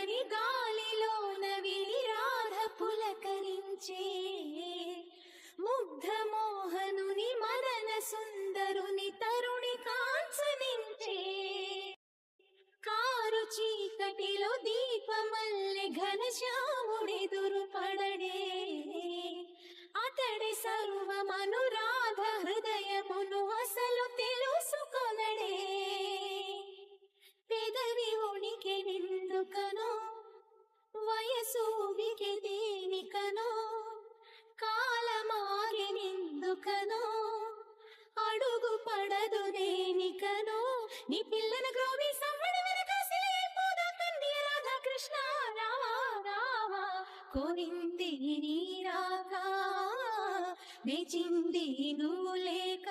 అని గాలిలోన విని రాధ పులకరించే ముగ్ధ మోహనుని మదన సుందరుని తరుణి కాంచనించే కారు చీకటిలో దీపమల్లె ఘనశ్యాముడెదురు పడడే అతడి సర్వమనురాధ హృదయమును అసలు తెలుసుకొనడే పెదవి ఉనికి నిందుకనో వయసు ఉనికి దేనికనో కాలమాగి నిందుకనో అడుగు పడదు దేనికనో నీ పిల్లన గ్రోవి సవ్వడి వెనకాసిపోదా కన్య రాధా కృష్ణ రావా రావా కోరింది నీ రాగా మెచింది నువ్వు లేక